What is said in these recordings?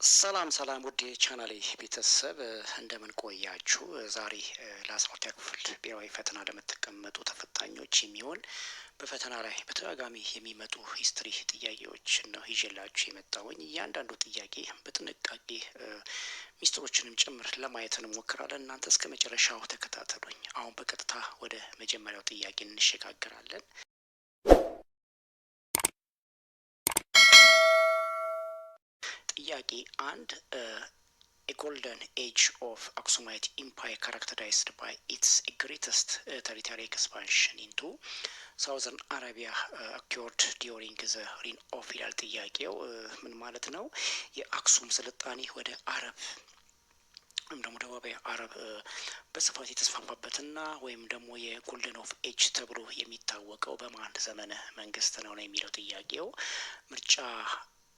ሰላም ሰላም ውድ የቻናሌ ቤተሰብ እንደምን ቆያችሁ? ዛሬ ለ12ኛ ክፍል ብሔራዊ ፈተና ለምትቀመጡ ተፈታኞች የሚሆን በፈተና ላይ በተደጋጋሚ የሚመጡ ሂስትሪ ጥያቄዎችን ነው ይዤላችሁ የመጣሁኝ። እያንዳንዱ ጥያቄ በጥንቃቄ ሚስጥሮችንም ጭምር ለማየት እንሞክራለን። እናንተ እስከ መጨረሻው ተከታተሉኝ። አሁን በቀጥታ ወደ መጀመሪያው ጥያቄ እንሸጋግራለን። ጥያቄ አንድ A golden age of Aksumite Empire characterized by its greatest territorial expansion into Southern Arabia occurred during the reign of ይላል ጥያቄው። ምን ማለት ነው? የአክሱም ስልጣኔ ወደ አረብ ወይም ደግሞ ደቡባዊ አረብ በስፋት የተስፋፋበትና ወይም ደግሞ የጎልደን ኦፍ ኤጅ ተብሎ የሚታወቀው በማን ዘመነ መንግስት ነው የሚለው ጥያቄው።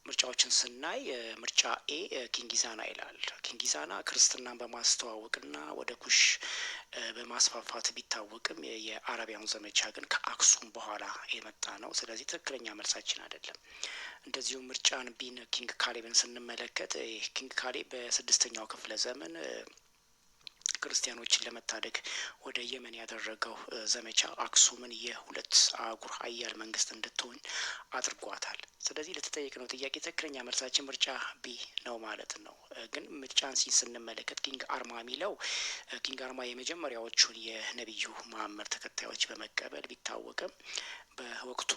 ምርጫዎችን ስናይ ምርጫ ኤ ኪንጊዛና ይላል። ኪንጊዛና ክርስትናን በማስተዋወቅና ወደ ኩሽ በማስፋፋት ቢታወቅም የአረቢያኑ ዘመቻ ግን ከአክሱም በኋላ የመጣ ነው። ስለዚህ ትክክለኛ መልሳችን አይደለም። እንደዚሁ ምርጫን ቢን ኪንግ ካሌብን ስንመለከት ኪንግ ካሌብ በ6ኛው ክፍለ ዘመን ክርስቲያኖችን ለመታደግ ወደ የመን ያደረገው ዘመቻ አክሱምን የሁለት አህጉር ሀያል መንግስት እንድትሆን አድርጓታል። ስለዚህ ለተጠየቅነው ጥያቄ ትክክለኛ መልሳችን ምርጫ ቢ ነው ማለት ነው። ግን ምርጫን ስንመለከት ኪንግ አርማ የሚለው ኪንግ አርማ የመጀመሪያዎቹን የነቢዩ መሐመድ ተከታዮች በመቀበል ቢታወቅም በወቅቱ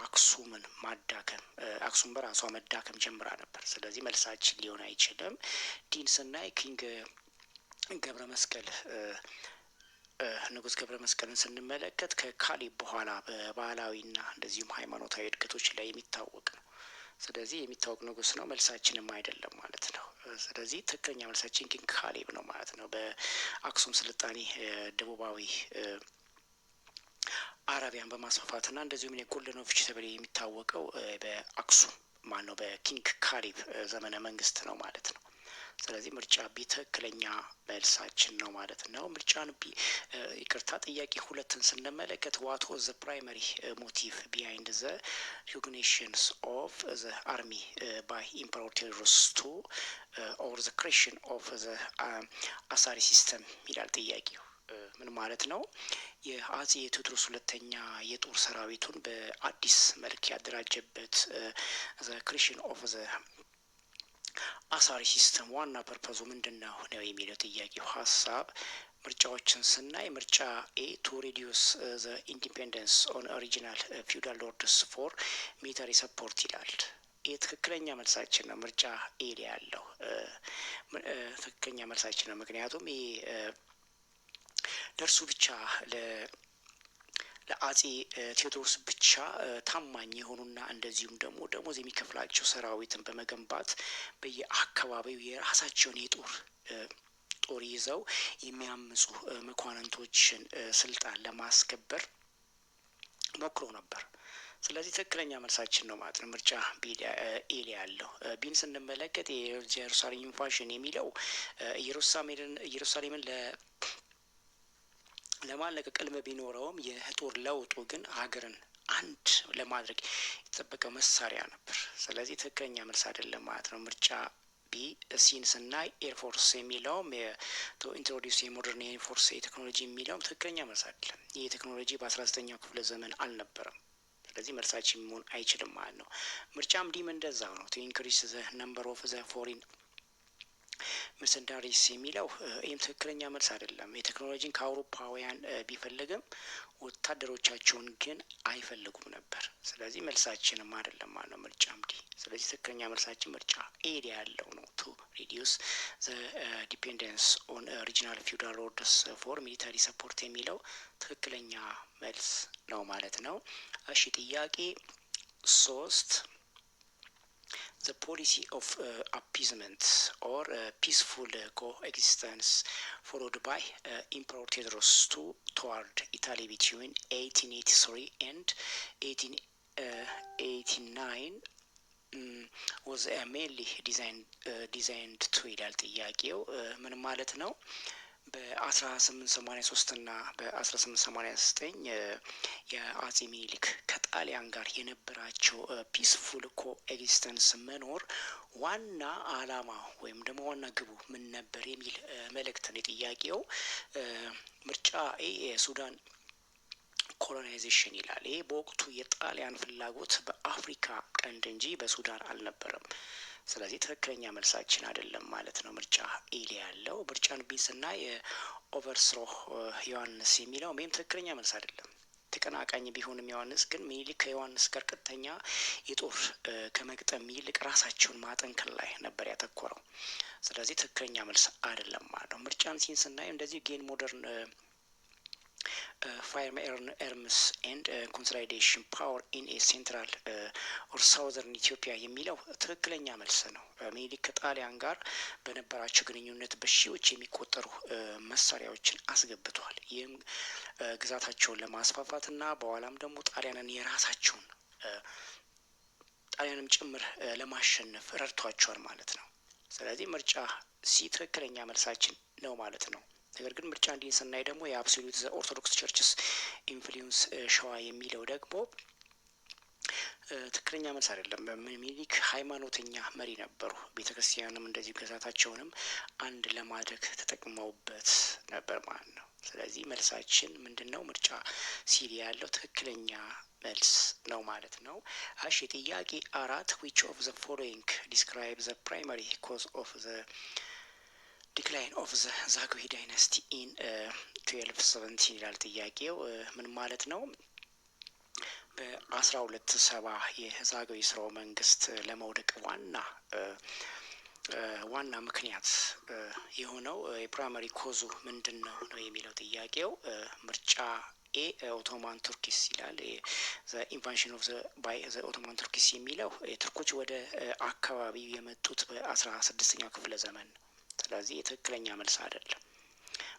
አክሱምን ማዳከም አክሱም በራሷ መዳከም ጀምራ ነበር። ስለዚህ መልሳችን ሊሆን አይችልም። ዲን ስናይ ኪንግ ገብረ መስቀል ንጉስ ገብረ መስቀልን ስንመለከት ከካሌብ በኋላ በባህላዊና እንደዚሁም ሃይማኖታዊ እድገቶች ላይ የሚታወቅ ነው። ስለዚህ የሚታወቅ ንጉስ ነው። መልሳችንም አይደለም ማለት ነው። ስለዚህ ትክክለኛ መልሳችን ኪንግ ካሌብ ነው ማለት ነው። በአክሱም ስልጣኔ ደቡባዊ አረቢያን በማስፋፋትና እንደዚሁም የጎልደን ኦፍ ኤጅ ተብሎ የሚታወቀው በአክሱም ማነው በኪንግ ካሌብ ዘመነ መንግስት ነው ማለት ነው። ስለዚህ ምርጫ ቢ ትክክለኛ መልሳችን ነው ማለት ነው። ምርጫን ቢ ይቅርታ፣ ጥያቄ ሁለትን ስንመለከት ዋት ዋዝ ዘ ፕራይመሪ ሞቲቭ ቢሃይንድ ዘ ሪኮግኒሽንስ ኦፍ ዘ አርሚ ባይ ኢምፐረር ቴዎድሮስ ቱ ኦር ዘ ክሬሽን ኦፍ ዘ አሳሪ ሲስተም ይላል ጥያቄው። ምን ማለት ነው? የአጼ ቴዎድሮስ ሁለተኛ የጦር ሰራዊቱን በአዲስ መልክ ያደራጀበት ዘ ክሬሽን ኦፍ ዘ አሳሪ ሲስተም ዋና ፐርፐዙ ምንድን ነው የሚለው ጥያቄው ሀሳብ። ምርጫዎችን ስናይ ምርጫ ኤ ቱ ሪዲዩስ ዘ ኢንዲፔንደንስ ኦን ኦሪጂናል ፊውዳል ሎርድስ ፎር ሚሊታሪ ሰፖርት ይላል። ይህ ትክክለኛ መልሳችን ነው። ምርጫ ኤ ላይ ያለው ትክክለኛ መልሳችን ነው። ምክንያቱም ይህ ለእርሱ ብቻ ለአጼ ቴዎድሮስ ብቻ ታማኝ የሆኑና እንደዚሁም ደግሞ ደሞዝ የሚከፍላቸው ሰራዊትን በመገንባት በየአካባቢው የራሳቸውን ጦር ይዘው የሚያምፁ መኳንንቶችን ስልጣን ለማስከበር ሞክሮ ነበር። ስለዚህ ትክክለኛ መልሳችን ነው ማለት ነው። ምርጫ ኤ ላይ ያለው። ቢን ስንመለከት የኢየሩሳሌም ኢንቫዥን የሚለው ኢየሩሳሌምን ለማለቀቅ ቅልም ቢኖረውም የጦር ለውጡ ግን ሀገርን አንድ ለማድረግ የተጠበቀ መሳሪያ ነበር። ስለዚህ ትክክለኛ መልስ አይደለም ማለት ነው። ምርጫ ቢ ሲን ስናይ ኤርፎርስ የሚለውም ኢንትሮዲውስ የሞደርን ኤርፎርስ ቴክኖሎጂ የሚለውም ትክክለኛ መልስ አይደለም። ይህ ቴክኖሎጂ በ19ኛው ክፍለ ዘመን አልነበረም። ስለዚህ መልሳችን መሆን አይችልም ማለት ነው። ምርጫም ዲም እንደዛው ነው። ቱ ኢንክሪስ ዘ ነምበር ኦፍ ዘ ፎሪን መርሰንዳሪስ የሚለው ይህም ትክክለኛ መልስ አይደለም። የቴክኖሎጂን ከአውሮፓውያን ቢፈልግም ወታደሮቻቸውን ግን አይፈልጉም ነበር። ስለዚህ መልሳችንም አይደለም ማለት ነው። ምርጫም ዲ። ስለዚህ ትክክለኛ መልሳችን ምርጫ ኤ ያለው ነው። ቱ ሪዲዩስ ዘ ዲፔንደንስ ኦን ሪጂናል ፊውዳል ሎርድስ ፎር ሚሊታሪ ሰፖርት የሚለው ትክክለኛ መልስ ነው ማለት ነው። እሺ ጥያቄ 3 The policy of appeasement or peaceful coexistence followed by Emperor Theodorus II toward Italy between 1883 and 1889 was mainly designed to ይላል ጥያቄው። ምን ማለት ነው? በ1883 እና በ1889 የአጼ ሚኒሊክ ከጣሊያን ጋር የነበራቸው ፒስፉል ኮኤግዚስተንስ መኖር ዋና አላማ ወይም ደግሞ ዋና ግቡ ምን ነበር የሚል መልእክት ነው የጥያቄው። ምርጫ ኤ የሱዳን ኮሎናይዜሽን ይላል። ይህ በወቅቱ የጣሊያን ፍላጎት በአፍሪካ ቀንድ እንጂ በሱዳን አልነበረም። ስለዚህ ትክክለኛ መልሳችን አይደለም ማለት ነው ምርጫ ኤ ላይ ያለው። ምርጫን ቢ ስናይ ኦቨርስሮ ዮሐንስ የሚለው ወይም ትክክለኛ መልስ አይደለም። ተቀናቃኝ ቢሆንም ዮሐንስ ግን ሚኒሊክ ከዮሐንስ ጋር ቀጥተኛ የጦር ከመግጠም ይልቅ ራሳቸውን ማጠንከር ላይ ነበር ያተኮረው። ስለዚህ ትክክለኛ መልስ አይደለም ማለት ነው። ምርጫን ሲን ስናይ እንደዚህ ጌን ሞደርን ፋይር ኤርምስ ኤንድ ኮንሶሊዴሽን ፓወር ኢን ኤ ሴንትራል ኦር ሳውዘርን ኢትዮጵያ የሚለው ትክክለኛ መልስ ነው። ሚኒሊክ ከጣሊያን ጋር በነበራቸው ግንኙነት በሺዎች የሚቆጠሩ መሳሪያዎችን አስገብቷል። ይህም ግዛታቸውን ለማስፋፋት እና በኋላም ደግሞ ጣሊያንን የራሳቸውን ጣሊያንም ጭምር ለማሸነፍ ረድቷቸዋል ማለት ነው። ስለዚህ ምርጫ ሲ ትክክለኛ መልሳችን ነው ማለት ነው። ነገር ግን ምርጫ እንዲህ ስናይ ደግሞ የአብሶሉት ኦርቶዶክስ ቸርችስ ኢንፍሉዌንስ ሸዋ የሚለው ደግሞ ትክክለኛ መልስ አይደለም። ሚኒሊክ ሃይማኖተኛ መሪ ነበሩ። ቤተ ክርስቲያንም እንደዚሁ ግዛታቸውንም አንድ ለማድረግ ተጠቅመውበት ነበር ማለት ነው። ስለዚህ መልሳችን ምንድን ነው? ምርጫ ሲል ያለው ትክክለኛ መልስ ነው ማለት ነው። እሺ ጥያቄ 4 which of the following describe the primary cause of the ዲክላይን ኦፍ ዘ ዛጉዌ ዳይነስቲ ኢን 1270 ይላል ጥያቄው። ምን ማለት ነው? በ1270 የዛጉዌ ስርወ መንግስት ለመውደቅ ዋና ምክንያት የሆነው የፕራይመሪ ኮዙ ምንድን ነው የሚለው ጥያቄው። ምርጫ ኤ ኦቶማን ቱርኪስ ይላል። ኢንቫንሽን ኦፍ ባይ ኦቶማን ቱርኪስ የሚለው የቱርኮች ወደ አካባቢው የመጡት በ16ኛው ክፍለ ዘመን ነው። ስለዚህ የትክክለኛ መልስ አይደለም።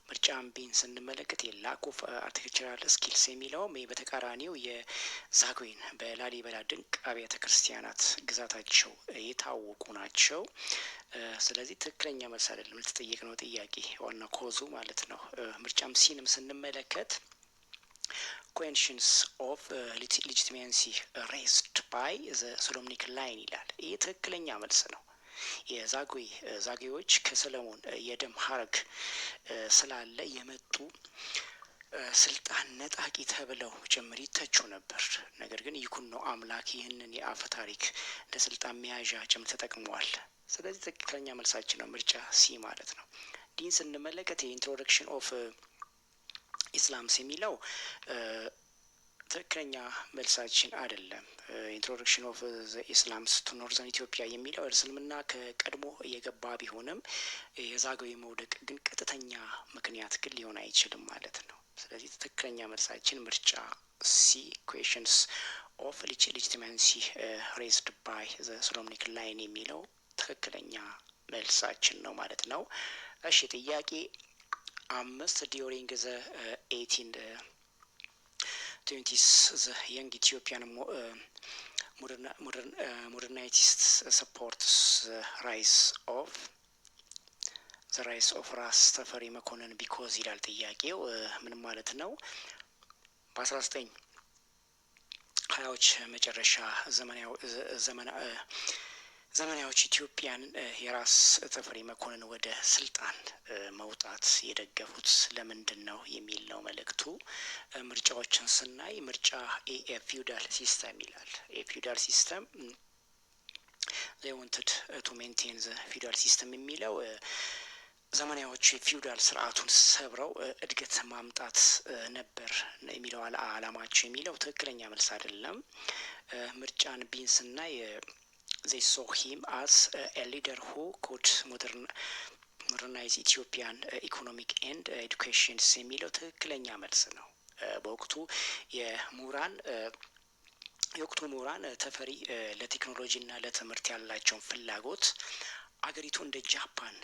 ምርጫን ቢን ስንመለከት የላክ ኦፍ አርኪቴክቸራል ስኪልስ የሚለውም በተቃራኒው የዛጉዌን በላሊበላ ድንቅ አብያተ ክርስቲያናት ግዛታቸው የታወቁ ናቸው። ስለዚህ ትክክለኛ መልስ አይደለም ለተጠየቅነው ጥያቄ ዋና ኮዙ ማለት ነው። ምርጫም ሲንም ስንመለከት ኮንሽንስ ኦፍ ሌጂቲሜሲ ሬዝድ ባይ ዘ ሶሎሞኒክ ላይን ይላል። ይህ ትክክለኛ መልስ ነው። ዛጉዌዎች ከሰለሞን የደም ሀረግ ስላለ የመጡ ስልጣን ነጣቂ ተብለው ጭምር ይተቹ ነበር። ነገር ግን ይኩን ነው አምላክ ይህንን የአፈ ታሪክ ለስልጣን መያዣ ጭምር ተጠቅመዋል። ስለዚህ ትክክለኛ መልሳችን ነው ምርጫ ሲ ማለት ነው። ዲን ስንመለከት የኢንትሮዳክሽን ኦፍ ኢስላምስ የሚለው ትክክለኛ መልሳችን አይደለም። ኢንትሮዳክሽን ኦፍ ዘ ኢስላምስ ቱ ኖርዘርን ኢትዮጵያ የሚለው እስልምና ከቀድሞ የገባ ቢሆንም የዛጉዌ መውደቅ ግን ቀጥተኛ ምክንያት ግን ሊሆን አይችልም ማለት ነው። ስለዚህ ትክክለኛ መልሳችን ምርጫ ሲ ኩዌሽንስ ኦፍ ሌጂቲሜሲ ሬዝድ ባይ ዘ ሶሎሞኒክ ላይን የሚለው ትክክለኛ መልሳችን ነው ማለት ነው። እሺ ጥያቄ 5 ዲዩሪንግ ዘ 1820s the young Ethiopian modernists supports the rise of ራስ ተፈሪ መኮንን ቢኮዝ ይላል ጥያቄው። ምን ማለት ነው? በ1920ዎች መጨረሻ ዘመናዎች ኢትዮጵያን የራስ ተፈሪ መኮንን ወደ ስልጣን መውጣት የደገፉት ለምንድን ነው የሚል ነው መልእክቱ። ምርጫዎችን ስናይ ምርጫ ኤ ፊውዳል ሲስተም ይላል። የፊውዳል ሲስተም they wanted to maintain the feudal system የሚለው ዘመናዎቹ የፊውዳል ስርዓቱን ሰብረው እድገት ማምጣት ነበር የሚለው አላማቸው የሚለው ትክክለኛ መልስ አይደለም። ምርጫን ቢን ስናይ they saw him as a leader who could modernize Ethiopian economic and education የሚለው ትክክለኛ መልስ ነው። በወቅቱ የወቅቱ ምሁራን ተፈሪ ለቴክኖሎጂ እና ለትምህርት ያላቸውን ፍላጎት አገሪቱ እንደ ጃፓን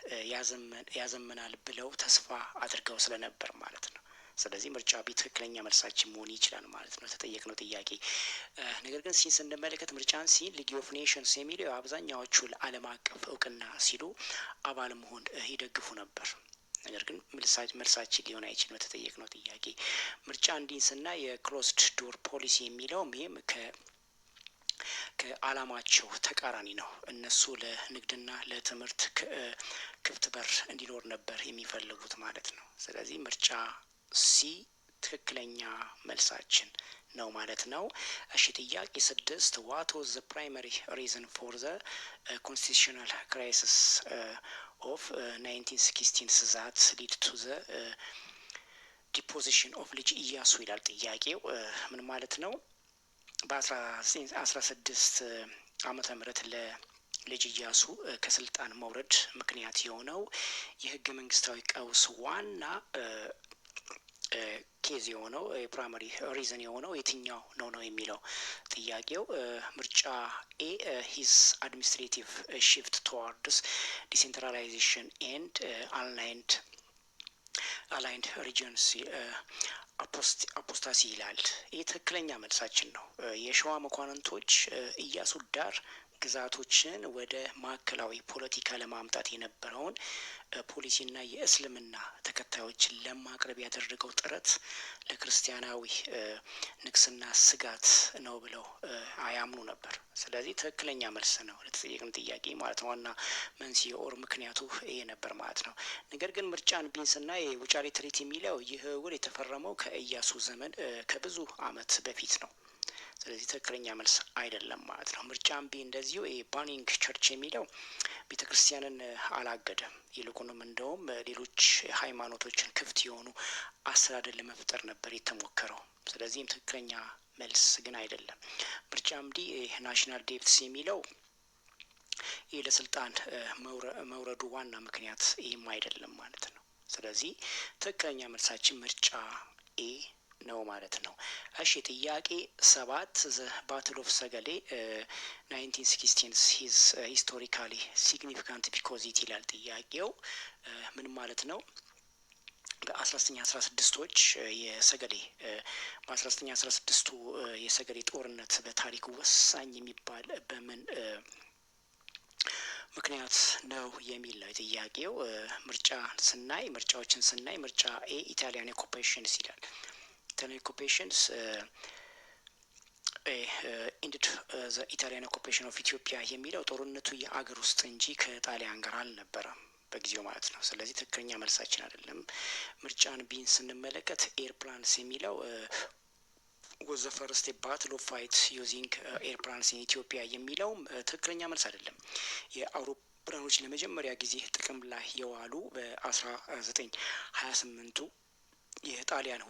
ያዘምናል ብለው ተስፋ አድርገው ስለነበር ማለት ነው። ስለዚህ ምርጫ ቢ ትክክለኛ መልሳችን መሆን ይችላል ማለት ነው ተጠየቅነው ጥያቄ። ነገር ግን ሲን ስንመለከት ምርጫን ሲን ሊግ ኦፍ ኔሽንስ የሚለው አብዛኛዎቹ ለዓለም አቀፍ እውቅና ሲሉ አባል መሆን ይደግፉ ነበር። ነገር ግን መልሳችን ሊሆን አይችልም የተጠየቅነው ጥያቄ። ምርጫ እንዲንስና የክሎዝድ ዶር ፖሊሲ የሚለውም ይህም ከዓላማቸው ተቃራኒ ነው። እነሱ ለንግድና ለትምህርት ክፍት በር እንዲኖር ነበር የሚፈልጉት ማለት ነው። ስለዚህ ምርጫ ሲ ትክክለኛ መልሳችን ነው ማለት ነው። እሺ ጥያቄ 6 ዋት ዋዝ ዘ ፕራይመሪ ሪዝን ፎር ዘ ኮንስቲቱሽናል ክራይሲስ ኦፍ 1916 ዛት ሊድ ቱ ዘ ዲፖዚሽን ኦፍ ልጅ ኢያሱ ይላል ጥያቄው። ምን ማለት ነው? በ1916 ዓመተ ምህረት ለልጅ ኢያሱ ከስልጣን መውረድ ምክንያት የሆነው የህገ መንግስታዊ ቀውስ ዋና ኬዝ የሆነው የፕራይመሪ ሪዝን የሆነው የትኛው ነው የሚለው ጥያቄው። ምርጫ ኤ ሂዝ አድሚኒስትሬቲቭ ሽፍት ቱዋርድስ ዲሴንትራላይዜሽን ኤንድ አላይንድ ሪጅንስ አፖስታሲ ይላል። ይህ ትክክለኛ መልሳችን ነው። የሸዋ መኳንንቶች ኢያሱ ዳር ግዛቶችን ወደ ማዕከላዊ ፖለቲካ ለማምጣት የነበረውን ፖሊሲና የእስልምና ተከታዮችን ለማቅረብ ያደረገው ጥረት ለክርስቲያናዊ ንግስና ስጋት ነው ብለው አያምኑ ነበር። ስለዚህ ትክክለኛ መልስ ነው ለተጠየቅን ጥያቄ ማለት ነው። ዋና መንስኤ ኦር ምክንያቱ ይሄ ነበር ማለት ነው። ነገር ግን ምርጫን ቢንስና የውጫሌ ትርኢት የሚለው ይህ ውል የተፈረመው ከኢያሱ ዘመን ከብዙ ዓመት በፊት ነው። ስለዚህ ትክክለኛ መልስ አይደለም ማለት ነው። ምርጫም ቢ እንደዚሁ ባኒንግ ቸርች የሚለው ቤተ ክርስቲያንን አላገደም። ይልቁንም እንደውም ሌሎች ሃይማኖቶችን ክፍት የሆኑ አስተዳደር ለመፍጠር ነበር የተሞከረው። ስለዚህም ትክክለኛ መልስ ግን አይደለም። ምርጫም ዲ ናሽናል ዴፕትስ የሚለው ይህ ለስልጣን መውረዱ ዋና ምክንያት ይህም አይደለም ማለት ነው። ስለዚህ ትክክለኛ መልሳችን ምርጫ ኤ ነው ማለት ነው። እሺ ጥያቄ 7 ዘ ባትል ኦፍ ሰገሌ 1916 ሂዝ ሂስቶሪካሊ ሲግኒፊካንት ቢኮዝ ኢት ይላል ጥያቄው። ምን ማለት ነው? በ1916ቶች የሰገሌ በ1916ቱ የሰገሌ ጦርነት በታሪክ ወሳኝ የሚባል በምን ምክንያት ነው የሚል ነው ጥያቄው። ምርጫዎችን ስናይ ምርጫ ኤ ኢታሊያን ኦኩፔሽንስ ይላል። ኢታሊያን ኦኩፔሽንስ ኢንድድ ዘ ኢታሊያን ኦኩፔሽን ኦፍ ኢትዮጵያ የሚለው ጦርነቱ የአገር ውስጥ እንጂ ከጣሊያን ጋር አልነበረም በጊዜው ማለት ነው። ስለዚህ ትክክለኛ መልሳችን አይደለም። ምርጫን ቢን ስንመለከት ኤርፕላንስ የሚለው was the first battle of fight using airplanes in ኢትዮጵያ የሚለውም ትክክለኛ መልስ አይደለም። የአውሮፕላኖች ለመጀመሪያ ጊዜ ጥቅም ላይ የዋሉ በ1928ቱ የጣሊያን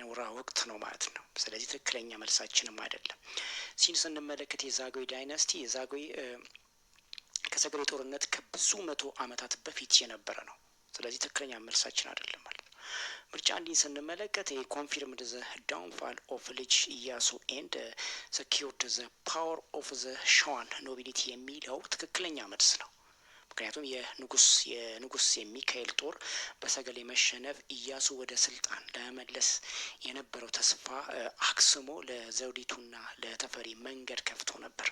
ወራ ወቅት ነው ማለት ነው። ስለዚህ ትክክለኛ መልሳችንም አይደለም። ሲን ስንመለከት የዛጉዌ ዳይናስቲ የዛጉዌ ከሰገሌ ጦርነት ከብዙ መቶ ዓመታት በፊት የነበረ ነው። ስለዚህ ትክክለኛ መልሳችን አይደለም ማለት ነው። ምርጫ አንዲን ስንመለከት የኮንፊርምድ ዘ ዳውንፋል ኦፍ ልጅ ኢያሱ ኤንድ ሰኪውርድ ዘ ፓወር ኦፍ ዘ ሸዋን ኖቢሊቲ የሚለው ትክክለኛ መልስ ነው። ምክንያቱም የንጉስ የሚካኤል ጦር በሰገሌ መሸነፍ ኢያሱ ወደ ስልጣን ለመመለስ የነበረው ተስፋ አክስሞ ለዘውዲቱና ለተፈሪ መንገድ ከፍቶ ነበር።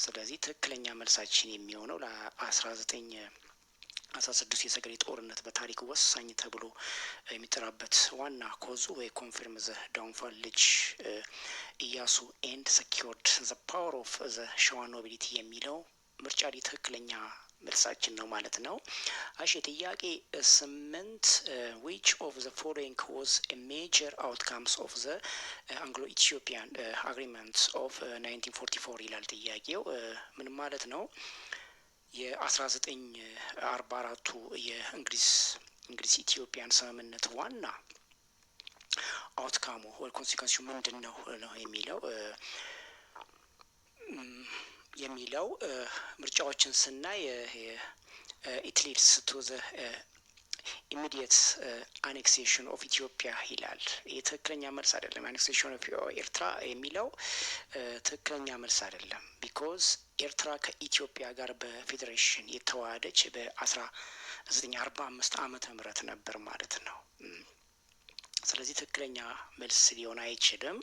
ስለዚህ ትክክለኛ መልሳችን የሚሆነው ለ1916 የሰገሌ ጦርነት በታሪክ ወሳኝ ተብሎ የሚጠራበት ዋና ኮዙ ወይ ኮንፊርም ዘ ዳውንፋል ልጅ ኢያሱ ኤንድ ሰኪውርድ ዘ ፓወር ኦፍ ዘ ሸዋ ኖቢሊቲ የሚለው ምርጫ ትክክለኛ መልሳችን ነው ማለት ነው። እሺ ጥያቄ 8 which of the following was a major outcomes of the Anglo-Ethiopian agreements of 1944 ይላል ጥያቄው። ምን ማለት ነው? የ1944ቱ የእንግሊዝ ኢትዮጵያን ስምምነት ዋና አውትካሙ ወይ ኮንሲኩዌንሱ ምንድን ነው የሚለው ምርጫዎችን ስናይ it leads to the immediate annexation of ኢትዮጵያ ይላል። ትክክለኛ መልስ አይደለም። annexation of ኤርትራ የሚለው ትክክለኛ መልስ አይደለም። ቢኮዝ ኤርትራ ከኢትዮጵያ ጋር በፌዴሬሽን የተዋሃደች በ1945 ዓመተ ምህረት ነበር ማለት ነው። ስለዚህ ትክክለኛ መልስ ሊሆን አይችልም።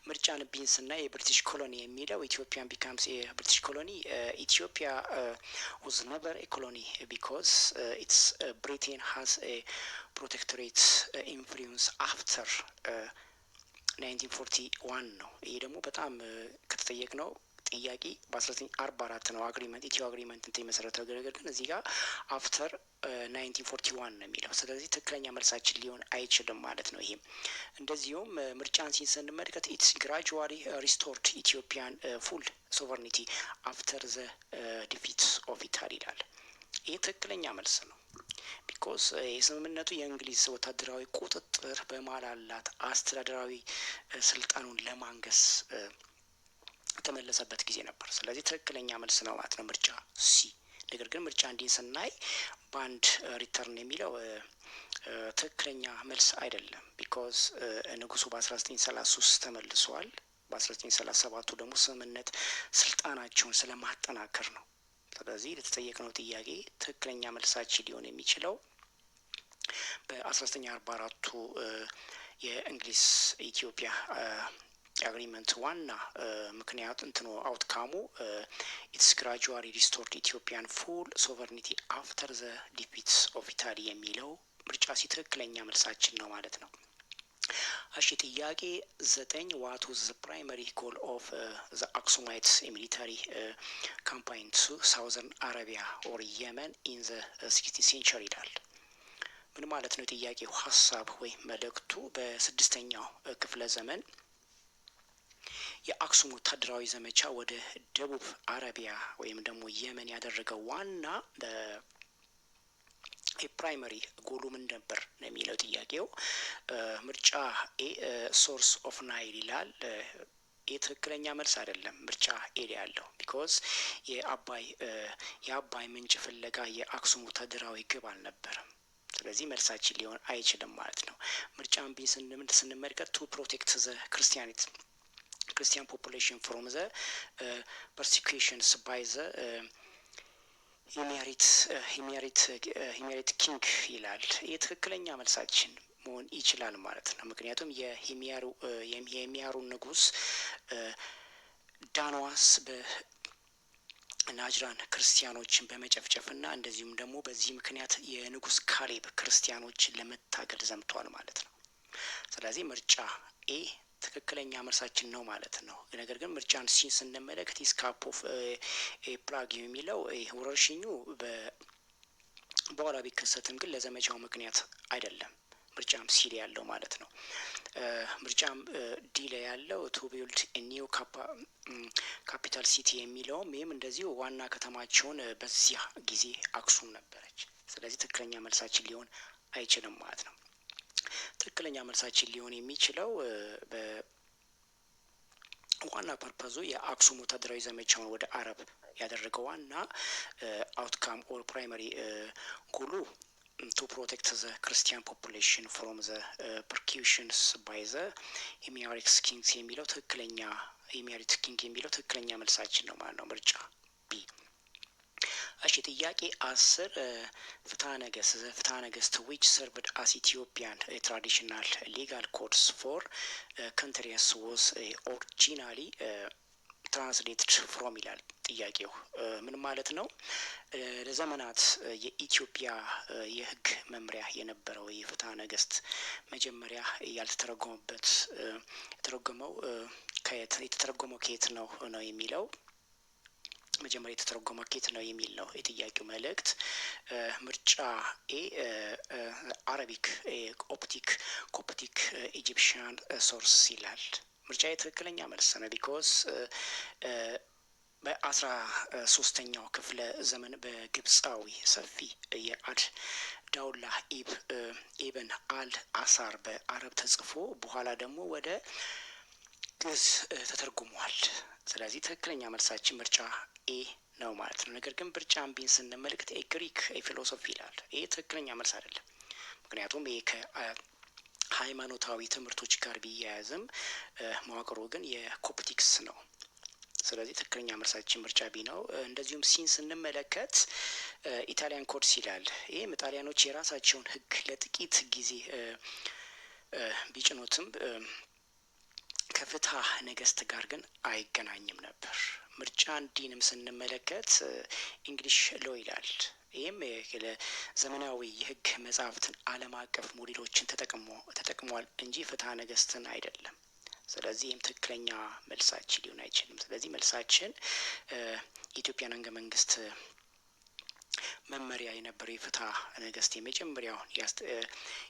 ምርጫን ቢን ስናይ የብሪቲሽ ኮሎኒ የሚለው ኢትዮጵያን ቢካምስ የብሪቲሽ ኮሎኒ ኢትዮጵያ was never a colony because it's Britain has a protectorate influence after 1941 ነው። ይሄ ደግሞ በጣም ከተጠየቅ ነው ጥያቄ በ1944 ነው አግሪመንት ኢትዮ አግሪመንት እንትን የመሰረተው ነገር ግን እዚህ ጋር አፍተር 1941 ነው የሚለው። ስለዚህ ትክክለኛ መልሳችን ሊሆን አይችልም ማለት ነው። ይሄም እንደዚሁም ምርጫን ስንመለከት ኢትስ ግራጁዋሊ ሪስቶርድ ኢትዮጵያን ፉል ሶቨርኒቲ አፍተር ዘ ዲፊት ኦፍ ኢታሊ ይላል። ይህ ትክክለኛ መልስ ነው። ቢኮዝ የስምምነቱ የእንግሊዝ ወታደራዊ ቁጥጥር በማላላት አስተዳደራዊ ስልጣኑን ለማንገስ የተመለሰበት ጊዜ ነበር። ስለዚህ ትክክለኛ መልስ ነው ማለት ነው ምርጫ ሲ። ነገር ግን ምርጫ እንዲህ ስናይ ባንድ ሪተርን የሚለው ትክክለኛ መልስ አይደለም። ቢኮዝ ንጉሱ በ1933 ተመልሷል። በ1937ቱ ደግሞ ስምምነት ስልጣናቸውን ስለማጠናከር ነው። ስለዚህ ለተጠየቅነው ጥያቄ ትክክለኛ መልሳችን ሊሆን የሚችለው በ1944ቱ የእንግሊዝ ኢትዮጵያ አግሪመንት ዋና ምክንያት እንትኑ አውትካሙ ኢትስ ግራጁዋሊ ሪስቶርድ ኢትዮጵያን ፉል ሶቨርኒቲ አፍተር ዘ ዲፊትስ ኦፍ ኢታሊ የሚለው ምርጫ ሲ ትክክለኛ መልሳችን ነው ማለት ነው። እሺ ጥያቄ 9 ዋት ዋዝ ዘ ፕራይመሪ ጎል ኦፍ ዘ አክሱማይትስ ሚሊታሪ ካምፓይን ቱ ሳውዘርን አረቢያ ኦር የመን ኢን ዘ 16th ሴንቸሪ ይላል። ምን ማለት ነው? ጥያቄው ሀሳብ ወይም መልእክቱ በስድስተኛው ክፍለ ዘመን የአክሱም ወታደራዊ ዘመቻ ወደ ደቡብ አረቢያ ወይም ደግሞ የመን ያደረገው ዋና የፕራይመሪ ጎሉ ምን ነበር ነው የሚለው ጥያቄው። ምርጫ ኤ ሶርስ ኦፍ ናይል ይላል። የትክክለኛ መልስ አይደለም ምርጫ ኤ ያለው ቢኮዝ የአባይ ምንጭ ፍለጋ የአክሱም ወታደራዊ ግብ አልነበረም። ስለዚህ መልሳችን ሊሆን አይችልም ማለት ነው። ምርጫን ቢ ስንመለከት ቱ ፕሮቴክት ዘ ክርስቲያን ፖፑሌሽን ፍሮም ዘ ፐርሲኩሽንስ ባይ ዘ ሂሜሪት ኪንግ ይላል። ይህ ትክክለኛ መልሳችን መሆን ይችላል ማለት ነው። ምክንያቱም የሂሚያሩ ንጉስ ዳንዋስ በናጅራን ክርስቲያኖችን በመጨፍጨፍና እንደዚሁም ደግሞ በዚህ ምክንያት የንጉስ ካሌብ ክርስቲያኖችን ለመታገል ዘምቷል ማለት ነው። ስለዚህ ምርጫ ኤ ትክክለኛ መልሳችን ነው ማለት ነው። ነገር ግን ምርጫን ሲ ስንመለከት ኢስካፕ ኦፍ ፕላግ የሚለው ወረርሽኙ በኋላ ቢከሰትም ግን ለዘመቻው ምክንያት አይደለም። ምርጫም ሲ ላይ ያለው ማለት ነው። ምርጫም ዲ ላይ ያለው ቱ ቢልድ ኒው ካፒታል ሲቲ የሚለውም ይህም እንደዚሁ ዋና ከተማቸውን በዚያ ጊዜ አክሱም ነበረች። ስለዚህ ትክክለኛ መልሳችን ሊሆን አይችልም ማለት ነው። ትክክለኛ መልሳችን ሊሆን የሚችለው ዋና ፐርፐዙ የአክሱም ወታደራዊ ዘመቻውን ወደ አረብ ያደረገው ዋና አውትካም ኦር ፕራይመሪ ጎሉ ቱ ፕሮቴክት ዘ ክርስቲያን ፖፑሌሽን ፍሮም ዘ ፐርኪውሽንስ ባይ ዘ ሂሜሪት ኪንግስ የሚለው ትክክለኛ መልሳችን ነው ማለት ነው። ምርጫ ቢ። እሺ ጥያቄ 10 ፍትሐ ነገስት which served as Ethiopian traditional legal codes for countries was originally translated from ይላል ጥያቄው። ምን ማለት ነው? ለዘመናት የኢትዮጵያ የህግ መምሪያ የነበረው የፍትሐ ነገስት መጀመሪያ የተተረጎመው ከየት ነው የሚለው መጀመሪያ የተተረጎመው ከየት ነው የሚል ነው የጥያቄው መልእክት። ምርጫ ኤ አረቢክ ኮፕቲክ ኢጂፕሽያን ሶርስ ይላል። ምርጫ የትክክለኛ መልስ ነው። ቢኮዝ በ13ኛው ክፍለ ዘመን በግብፃዊ ሰፊ የአድ ዳውላ ኢብን አል አሳር በአረብ ተጽፎ በኋላ ደግሞ ወደ ግዕዝ ተተርጉሟል። ስለዚህ ትክክለኛ መልሳችን ምርጫ ኤ ነው ማለት ነው። ነገር ግን ምርጫን ቢን ስንመለከት ግሪክ ፊሎሶፊ ይላል። ይሄ ትክክለኛ መልስ አይደለም። ምክንያቱም ይሄ ከሃይማኖታዊ ትምህርቶች ጋር ቢያያዝም መዋቅሩ ግን የኮፕቲክስ ነው። ስለዚህ ትክክለኛ መልሳችን ምርጫ ቢ ነው። እንደዚሁም ሲን ስንመለከት ኢታሊያን ኮድስ ይላል። ይህም ጣሊያኖች የራሳቸውን ህግ ለጥቂት ጊዜ ቢጭኑትም ከፍትሐ ነገሥት ጋር ግን አይገናኝም ነበር። ምርጫ እንዲንም ስንመለከት እንግሊሽ ሎ ይላል። ይህም ለዘመናዊ የህግ መጽሐፍትን ዓለም አቀፍ ሞዴሎችን ተጠቅሟል እንጂ ፍትሐ ነገሥትን አይደለም። ስለዚህ ይህም ትክክለኛ መልሳችን ሊሆን አይችልም። ስለዚህ መልሳችን የኢትዮጵያን ህገ መንግስት መመሪያ የነበረው የፍትሐ ነገሥት የመጀመሪያውን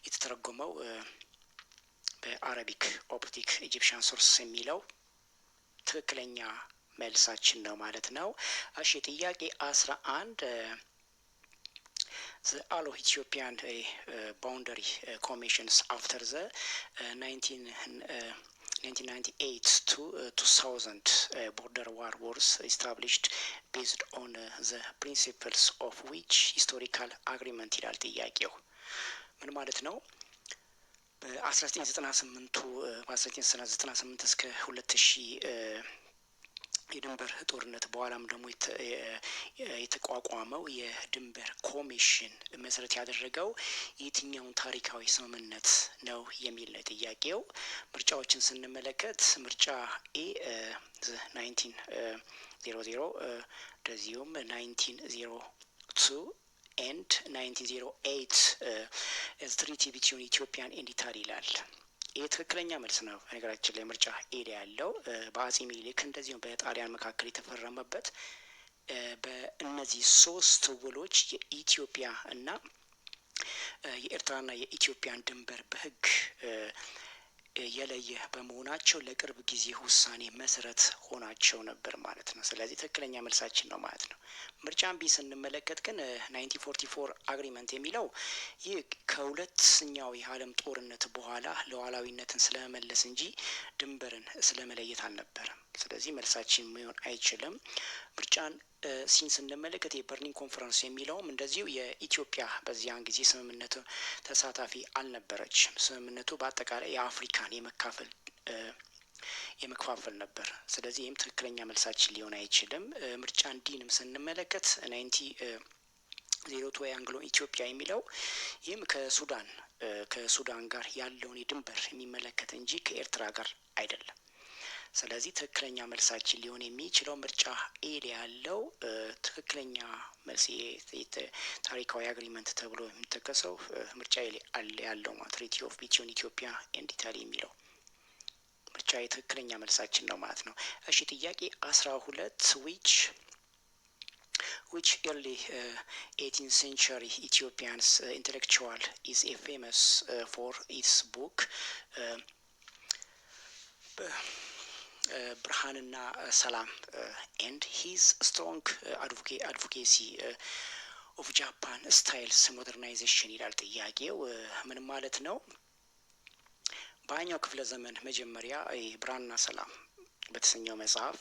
የተተረጎመው በአረቢክ ኦፕቲክ ኢጂፕሽያን ሶርስ የሚለው ትክክለኛ መልሳችን ነው ማለት ነው። እሺ ጥያቄ 11 the all of Ethiopian boundary commissions after the 1998 to 2000 border war was established based on the principles of which historical agreement ይላል ጥያቄው። ምን ማለት ነው? በ1998 እስከ 2000 የድንበር ጦርነት በኋላም ደግሞ የተቋቋመው የድንበር ኮሚሽን መሰረት ያደረገው የትኛውን ታሪካዊ ስምምነት ነው የሚል ነው ጥያቄው። ምርጫዎችን ስንመለከት ምርጫ ኤ 1900 እንደዚሁም 1902 ኤንድ 1908 ትሪቲ ቢትዊን ኢትዮጵያን ኤንድ ኢታሊ ይላል። ይህ ትክክለኛ መልስ ነው። በነገራችን ላይ ምርጫ ኤ ያለው በአጼ ሚኒሊክ እንደዚሁም በጣሊያን መካከል የተፈረመበት በእነዚህ ሶስት ውሎች የኢትዮጵያ እና የኤርትራና የኢትዮጵያን ድንበር በህግ የለየ በመሆናቸው ለቅርብ ጊዜ ውሳኔ መሰረት ሆናቸው ነበር ማለት ነው። ስለዚህ ትክክለኛ መልሳችን ነው ማለት ነው። ምርጫን ቢ ስንመለከት ግን 1944 አግሪመንት የሚለው ይህ ከሁለተኛው የዓለም ጦርነት በኋላ ሉዓላዊነትን ስለመመለስ እንጂ ድንበርን ስለመለየት አልነበረም። ስለዚህ መልሳችን ሊሆን አይችልም። ምርጫን ሲን ስንመለከት የበርሊን ኮንፈረንስ የሚለውም እንደዚሁ የኢትዮጵያ በዚያን ጊዜ ስምምነቱ ተሳታፊ አልነበረችም። ስምምነቱ በአጠቃላይ የአፍሪካን የመከፋፈል ነበር። ስለዚህ ይህም ትክክለኛ መልሳችን ሊሆን አይችልም። ምርጫ እንዲንም ስንመለከት 1902 አንግሎ ኢትዮጵያ የሚለው ይህም ከሱዳን ጋር ያለውን የድንበር የሚመለከት እንጂ ከኤርትራ ጋር አይደለም። ስለዚህ ትክክለኛ መልሳችን ሊሆን የሚችለው ምርጫ ኤ ያለው ትክክለኛ መልስ ታሪካዊ አግሪመንት ተብሎ የሚጠቀሰው ምርጫ ኤ ያለው ትሪቲ ኦፍ ቢትዊን ኢትዮጵያ ኤንድ ኢታሊ የሚለው ምርጫ የትክክለኛ መልሳችን ነው ማለት ነው። እሺ ጥያቄ 12 which early 18th century Ethiopians intellectual is a famous for its book ብርሃንና ሰላም and his strong advocacy of Japan styles modernization ይላል ጥያቄው። ምን ማለት ነው? በአኛው ክፍለ ዘመን መጀመሪያ ብርሃንና ሰላም በተሰኘው መጽሐፍ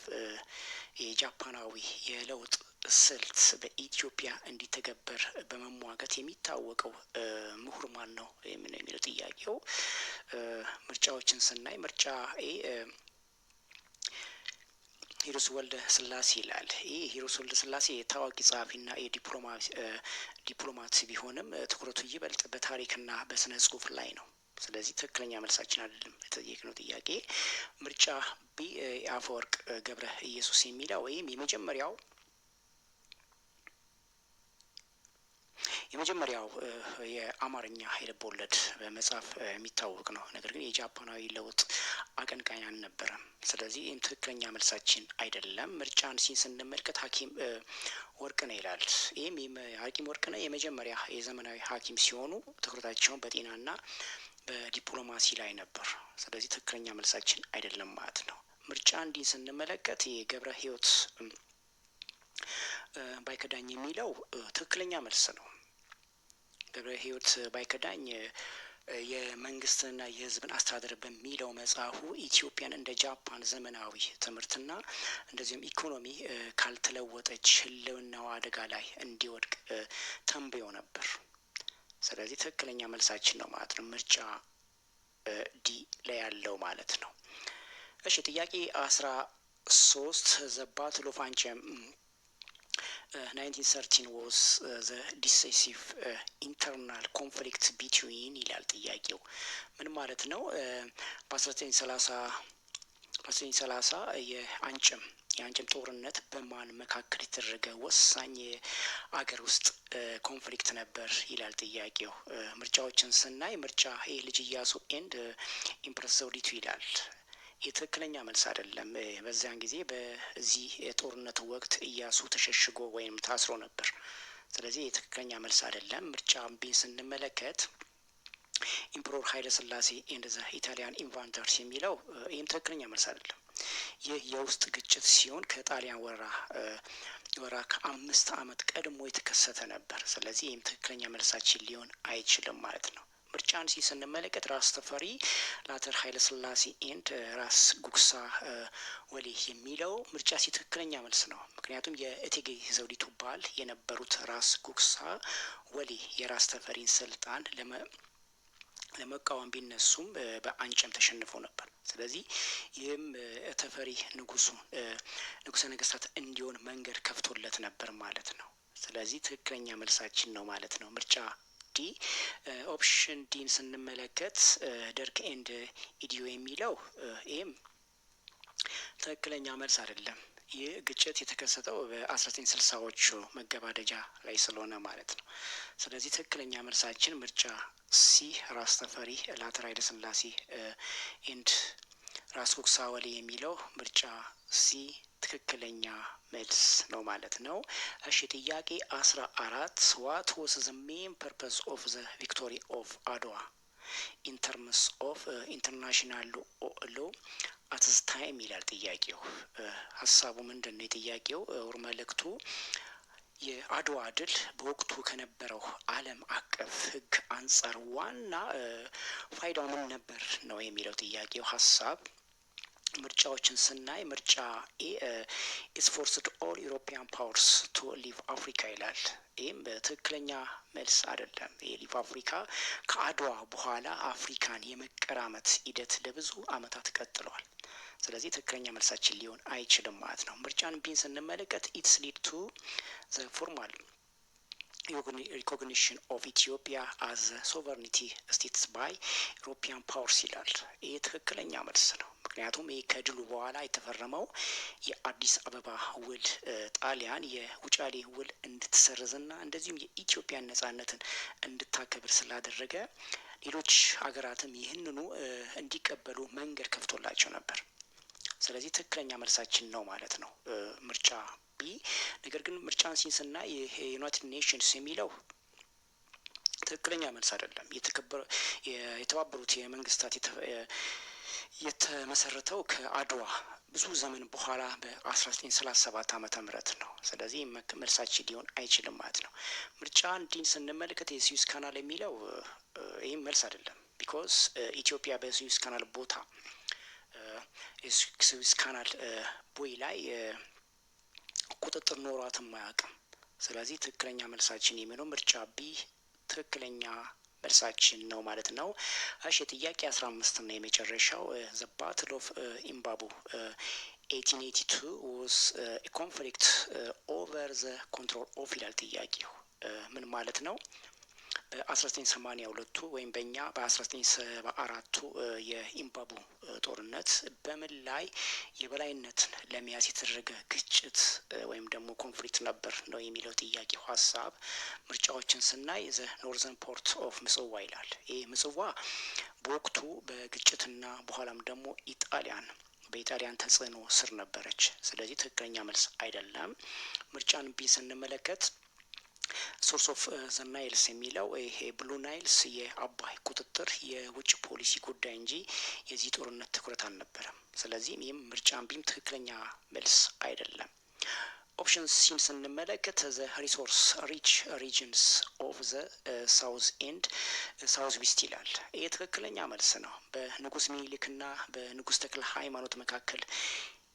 የጃፓናዊ የለውጥ ስልት በኢትዮጵያ እንዲተገበር በመሟገት የሚታወቀው ምሁር ማን ነው የሚለው ጥያቄው። ምርጫዎችን ስናይ ምርጫ ኤ ሂሩት ወልደ ስላሴ ይላል። ይህ ሂሩት ወልደ ስላሴ ታዋቂ ጸሐፊና ዲፕሎማት ቢሆንም ትኩረቱ ይበልጥ በታሪክና በስነ ጽሁፍ ላይ ነው። ስለዚህ ትክክለኛ መልሳችን አይደለም የተጠየቅነው ጥያቄ። ምርጫ ቢ አፈወርቅ ገብረ ኢየሱስ የሚለው ወይም የመጀመሪያው የአማርኛ የልቦለድ መጽሐፍ የሚታወቅ ነው። ነገር ግን የጃፓናዊ ለውጥ አቀንቃኝ አልነበረም። ስለዚህ ይህም ትክክለኛ መልሳችን አይደለም። ምርጫን ስንመለከት ሐኪም ወርቅነህ ይላል። ይህም ሐኪም ወርቅነህ የመጀመሪያ የዘመናዊ ሐኪም ሲሆኑ ትኩረታቸውን በጤናና በዲፕሎማሲ ላይ ነበር። ስለዚህ ትክክለኛ መልሳችን አይደለም ማለት ነው። ምርጫ እንዲህ ስንመለከት የገብረ ሕይወት ባይከዳኝ የሚለው ትክክለኛ መልስ ነው። ገብረ ሕይወት ባይከዳኝ የመንግስትና የሕዝብን አስተዳደር በሚለው መጽሐፉ ኢትዮጵያን እንደ ጃፓን ዘመናዊ ትምህርትና እንደዚሁም ኢኮኖሚ ካልተለወጠች ህልውናዋ አደጋ ላይ እንዲወድቅ ተንብዮ ነበር። ስለዚህ ትክክለኛ መልሳችን ነው ማለት ነው። ምርጫ ዲ ላይ ያለው ማለት ነው። እሺ ጥያቄ 13 ዘ ባትል ኦፍ አንቺ 1913 was the decisive internal conflict between ይላል ጥያቄው። ምን ማለት ነው? በ1930 የአንጭም ጦርነት በማን መካከል የተደረገ ወሳኝ አገር ውስጥ ኮንፍሊክት ነበር ይላል ጥያቄው። ምርጫዎችን ስናይ ምርጫ ኤ ልጅ ኢያሱ ኤንድ ኢምፕረስ ዘውዲቱ ይላል። የትክክለኛ መልስ አይደለም። በዚያን ጊዜ በዚህ የጦርነት ወቅት ኢያሱ ተሸሽጎ ወይም ታስሮ ነበር። ስለዚህ የትክክለኛ መልስ አይደለም። ምርጫ ቢን ስንመለከት ኢምፕሮር ኃይለ ሥላሴ ኤንድ ዘ ኢታሊያን ኢንቫንተርስ የሚለው ይህም ትክክለኛ መልስ አይደለም። ይህ የውስጥ ግጭት ሲሆን ከጣሊያን ወራ ከ5 ዓመት ቀድሞ የተከሰተ ነበር። ስለዚህ ይህም ትክክለኛ መልሳችን ሊሆን አይችልም ማለት ነው። ምርጫን ስንመለከት ራስ ተፈሪ ላተር ኃይለ ሥላሴ ኤንድ ራስ ጉግሳ ወሌ የሚለው ምርጫ ትክክለኛ መልስ ነው። ምክንያቱም የእቴጌ ዘውዲቱ ባል የነበሩት ራስ ጉግሳ ወሌ የራስ ተፈሪን ስልጣን ለመቃወም ቢነሱም በአንጨም ተሸንፈው ነበር። ስለዚህ ይህም ተፈሪ ንጉሠ ነገሥታት እንዲሆን መንገድ ከፍቶለት ነበር ማለት ነው። ስለዚህ ትክክለኛ መልሳችን ነው ማለት ነው ምርጫ ዲ። ኦፕሽን ዲን ስንመለከት ደርግ ኤንድ ኢዲዮ የሚለው ይህም ትክክለኛ መልስ አይደለም። ይህ ግጭት የተከሰተው በ1960ዎቹ መገባደጃ ላይ ስለሆነ ማለት ነው። ስለዚህ ትክክለኛ መልሳችን ምርጫ ሲ ራስ ተፈሪ ላተር ኃይለ ሥላሴ ኤንድ ራስ ጉግሳ ወሌ የሚለው ምርጫ ሲ ትክክለኛ መልስ ነው ማለት ነው። እሺ ጥያቄ 14 ዋት ዋስ ዘ ሜን ፐርፐስ ኦፍ ዘ ቪክቶሪ ኦፍ አድዋ ኢን ተርምስ ኦፍ ኢንተርናሽናል ሎ አት ዘ ታይም ይላል ጥያቄው። ሀሳቡ ምንድን ነው? የጥያቄው ወር መልእክቱ የአድዋ ድል በወቅቱ ከነበረው ዓለም አቀፍ ሕግ አንጻር ዋና ፋይዳው ምን ነበር ነው የሚለው ጥያቄው ሀሳብ። ምርጫዎችን ስናይ ምርጫ ኤ ኢስ ፎርስድ ኦል ዩሮፒያን ፓወርስ ቱ ሊቭ አፍሪካ ይላል። ይህም በትክክለኛ መልስ አይደለም። የሊቭ አፍሪካ ከአድዋ በኋላ አፍሪካን የመቀራመት ሂደት ለብዙ ዓመታት ቀጥለዋል። ስለዚህ ትክክለኛ መልሳችን ሊሆን አይችልም ማለት ነው። ምርጫን ቢን ስንመለከት ኢትስ ሊድ ቱ ዘ ፎርማል ሪኮግኒሽን ኦፍ ኢትዮጵያ አዝ ሶቨርኒቲ ስቴትስ ባይ ዩሮፒያን ፓወርስ ይላል። ይህ ትክክለኛ መልስ ነው። ምክንያቱም ይህ ከድሉ በኋላ የተፈረመው የአዲስ አበባ ውል ጣሊያን የውጫሌ ውል እንድትሰርዝና እንደዚሁም የኢትዮጵያን ነጻነትን እንድታከብር ስላደረገ ሌሎች ሀገራትም ይህንኑ እንዲቀበሉ መንገድ ከፍቶላቸው ነበር። ስለዚህ ትክክለኛ መልሳችን ነው ማለት ነው ምርጫ ቢ። ነገር ግን ምርጫን ስናይ የዩናይትድ ኔሽንስ የሚለው ትክክለኛ መልስ አይደለም። የተባበሩት የመንግስታት የተመሰረተው ከአድዋ ብዙ ዘመን በኋላ በ1937 ዓመተ ምህረት ነው። ስለዚህ መልሳችን ሊሆን አይችልም ማለት ነው። ምርጫ እንዲን ስንመለከት የስዊዝ ካናል የሚለው ይህም መልስ አይደለም። ቢኮዝ ኢትዮጵያ በስዊዝ ካናል ቦታ የስዊዝ ካናል ቦይ ላይ ቁጥጥር ኖሯትም አያውቅም። ስለዚህ ትክክለኛ መልሳችን የሚሆነው ምርጫ ቢ ትክክለኛ መልሳችን ነው ማለት ነው። እሺ ጥያቄ 15 እና የመጨረሻው ዘ ባትል ኦፍ ኢምባቡ 1882 was a conflict over the control of ይላል ጥያቄው። ምን ማለት ነው? በ1982 ወይም በእኛ በ1974 የኢምባቡ ጦርነት በምን ላይ የበላይነትን ለመያዝ የተደረገ ግጭት ወይም ደግሞ ኮንፍሊክት ነበር ነው የሚለው ጥያቄው ሀሳብ። ምርጫዎችን ስናይ ዘ ኖርዘርን ፖርት ኦፍ ምጽዋ ይላል። ይህ ምጽዋ በወቅቱ በግጭትና በኋላም ደግሞ በኢጣሊያን ተጽዕኖ ስር ነበረች። ስለዚህ ትክክለኛ መልስ አይደለም። ምርጫን ቢ ስንመለከት ሶርስ ኦፍ ዘ ናይልስ የሚለው ይሄ ብሉ ናይልስ የአባይ ቁጥጥር የውጭ ፖሊሲ ጉዳይ እንጂ የዚህ ጦርነት ትኩረት አልነበረም። ስለዚህም ይህም ምርጫን ቢም ትክክለኛ መልስ አይደለም። ኦፕሽን ሲን ስንመለከት ዘ ሪሶርስ ሪች ሪጅንስ ኦፍ ዘ ሳውዝ ኤንድ ሳውዝ ዌስት ይላል። ይህ ትክክለኛ መልስ ነው። በንጉስ ሚኒሊክና በንጉስ ተክለ ሃይማኖት መካከል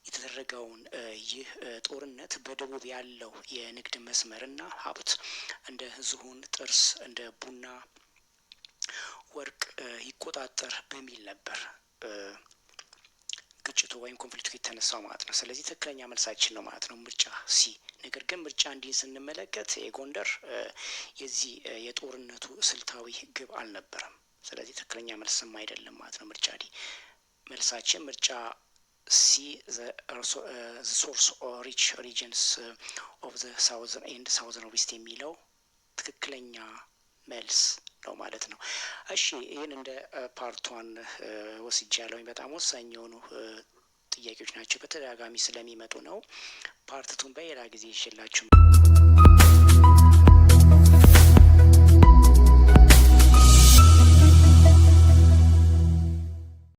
የተደረገውን ይህ ጦርነት በደቡብ ያለው የንግድ መስመርና ሀብት እንደ ዝሆን ጥርስ፣ እንደ ቡና፣ ወርቅ ይቆጣጠር በሚል ነበር ግጭቱ ወይም ኮንፍሊክቱ የተነሳው ማለት ነው። ስለዚህ ትክክለኛ መልሳችን ነው ማለት ነው ምርጫ ሲ። ነገር ግን ምርጫ እንዲህ ስንመለከት የጎንደር የዚህ የጦርነቱ ስልታዊ ግብ አልነበረም። ስለዚህ ትክክለኛ መልስም አይደለም ማለት ነው ምርጫ ዲ። መልሳችን ምርጫ ሲ ሶርስ ሪች ሪጅንስ ኦፍ ዘ ሳውዘርን ኤንድ ሳውዘርን ዌስት የሚለው ትክክለኛ መልስ ነው ማለት ነው። እሺ ይህን እንደ ፓርቷን ወስጄ ያለውኝ በጣም ወሳኝ የሆኑ ጥያቄዎች ናቸው። በተደጋጋሚ ስለሚመጡ ነው። ፓርትቱን በሌላ ጊዜ ይሽላችሁ